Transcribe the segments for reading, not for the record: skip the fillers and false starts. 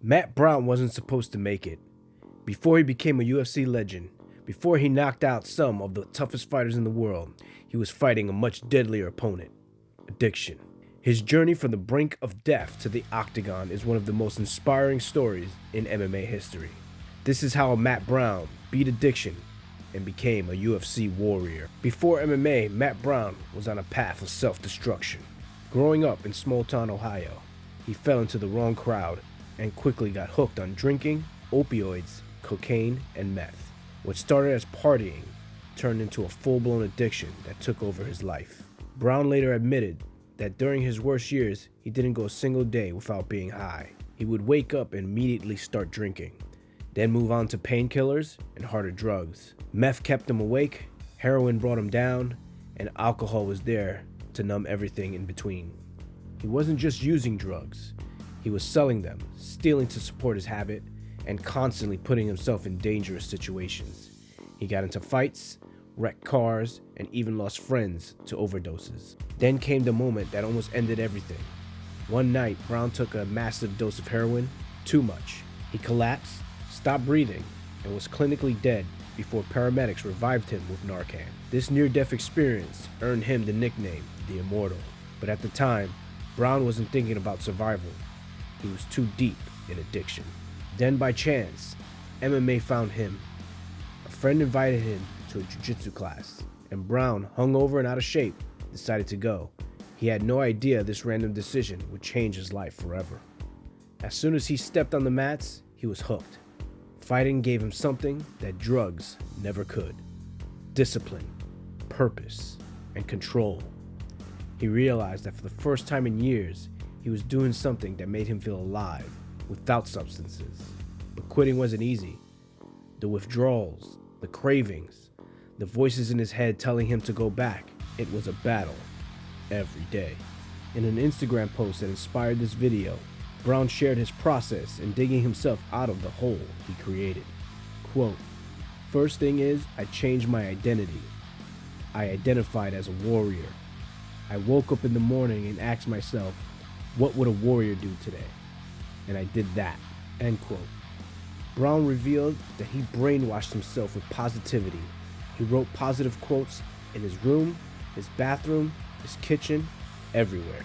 Matt Brown wasn't supposed to make it. Before he became a UFC legend, before he knocked out some of the toughest fighters in the world, he was fighting a much deadlier opponent: addiction. His journey from the brink of death to the octagon is one of the most inspiring stories in MMA history. This is how Matt Brown beat addiction and became a UFC warrior. Before MMA, Matt Brown was on a path of self-destruction. Growing up in small-town Ohio, he fell into the wrong crowd and quickly got hooked on drinking, opioids, cocaine, and meth. What started as partying turned into a full-blown addiction that took over his life. Brown later admitted that during his worst years, he didn't go a single day without being high. He would wake up and immediately start drinking, then move on to painkillers and harder drugs. Meth kept him awake, heroin brought him down, and alcohol was there to numb everything in between. He wasn't just using drugs, he was selling them, stealing to support his habit, and constantly putting himself in dangerous situations. He got into fights, wrecked cars, and even lost friends to overdoses. Then came the moment that almost ended everything. One night, Brown took a massive dose of heroin, too much. He collapsed, stopped breathing, and was clinically dead before paramedics revived him with Narcan. This near-death experience earned him the nickname, the Immortal. But at the time, Brown wasn't thinking about survival. He was too deep in addiction. Then by chance, MMA found him. A friend invited him to a jiu-jitsu class, and Brown, hungover and out of shape, decided to go. He had no idea this random decision would change his life forever. As soon as he stepped on the mats, he was hooked. Fighting gave him something that drugs never could: discipline, purpose, and control. He realized that for the first time in years, he was doing something that made him feel alive without substances. But quitting wasn't easy. The withdrawals, the cravings, the voices in his head telling him to go back, it was a battle every day. In an Instagram post that inspired this video, Brown shared his process in digging himself out of the hole he created. Quote, "First thing is, I changed my identity. I identified as a warrior. I woke up in the morning and asked myself, what would a warrior do today? And I did that." End quote. Brown revealed that he brainwashed himself with positivity. He wrote positive quotes in his room, his bathroom, his kitchen, everywhere.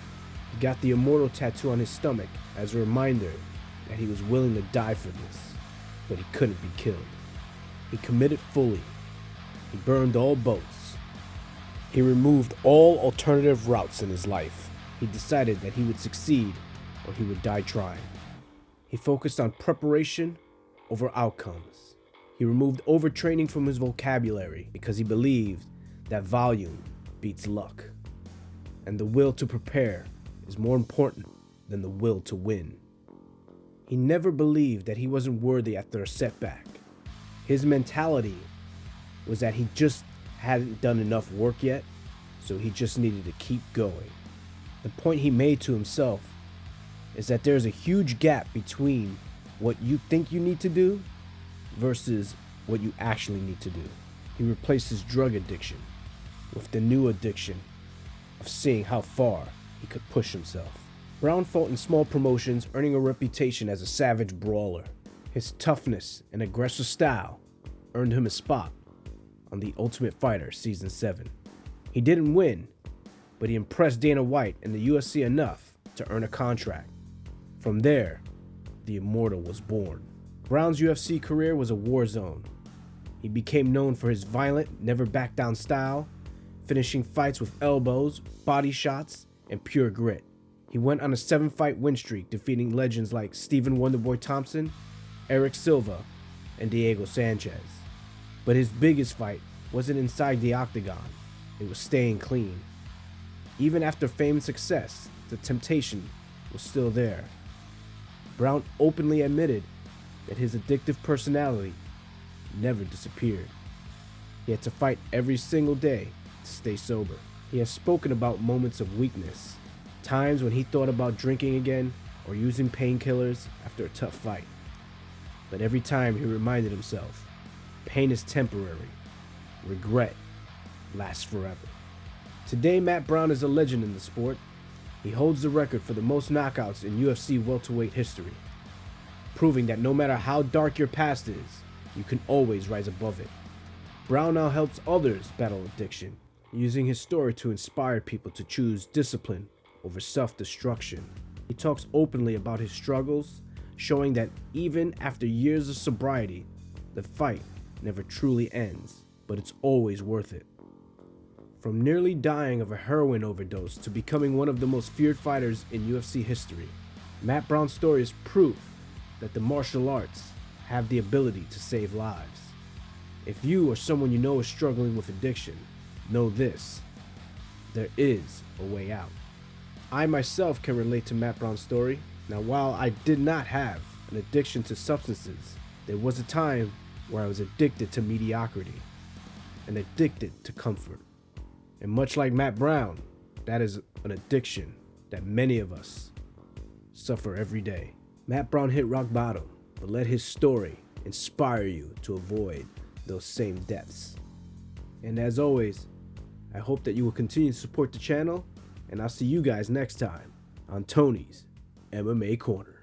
He got the Immortal tattoo on his stomach as a reminder that he was willing to die for this, but he couldn't be killed. He committed fully. He burned all boats. He removed all alternative routes in his life. He decided that he would succeed or he would die trying. He focused on preparation over outcomes. He removed overtraining from his vocabulary because he believed that volume beats luck. And the will to prepare is more important than the will to win. He never believed that he wasn't worthy after a setback. His mentality was that he just hadn't done enough work yet, so he just needed to keep going. The point he made to himself is that there's a huge gap between what you think you need to do versus what you actually need to do. He replaced his drug addiction with the new addiction of seeing how far he could push himself. Brown fought in small promotions, earning a reputation as a savage brawler. His toughness and aggressive style earned him a spot on The Ultimate Fighter Season 7. He didn't win, but he impressed Dana White and the UFC enough to earn a contract. From there, the Immortal was born. Brown's UFC career was a war zone. He became known for his violent, never back down style, finishing fights with elbows, body shots, and pure grit. He went on a 7-fight win streak, defeating legends like Stephen Wonderboy Thompson, Eric Silva, and Diego Sanchez. But his biggest fight wasn't inside the octagon. It was staying clean. Even after fame and success, the temptation was still there. Brown openly admitted that his addictive personality never disappeared. He had to fight every single day to stay sober. He has spoken about moments of weakness, times when he thought about drinking again or using painkillers after a tough fight. But every time he reminded himself, pain is temporary, regret lasts forever. Today, Matt Brown is a legend in the sport. He holds the record for the most knockouts in UFC welterweight history. proving that no matter how dark your past is, you can always rise above it. Brown now helps others battle addiction, using his story to inspire people to choose discipline over self-destruction. He talks openly about his struggles, showing that even after years of sobriety, the fight never truly ends, but it's always worth it. From nearly dying of a heroin overdose to becoming one of the most feared fighters in UFC history, Matt Brown's story is proof that the martial arts have the ability to save lives. If you or someone you know is struggling with addiction, know this: there is a way out. I myself can relate to Matt Brown's story. Now, while I did not have an addiction to substances, there was a time where I was addicted to mediocrity and addicted to comfort. And much like Matt Brown, that is an addiction that many of us suffer every day. Matt Brown hit rock bottom, but let his story inspire you to avoid those same deaths. And as always, I hope that you will continue to support the channel, and I'll see you guys next time on Tony's MMA Corner.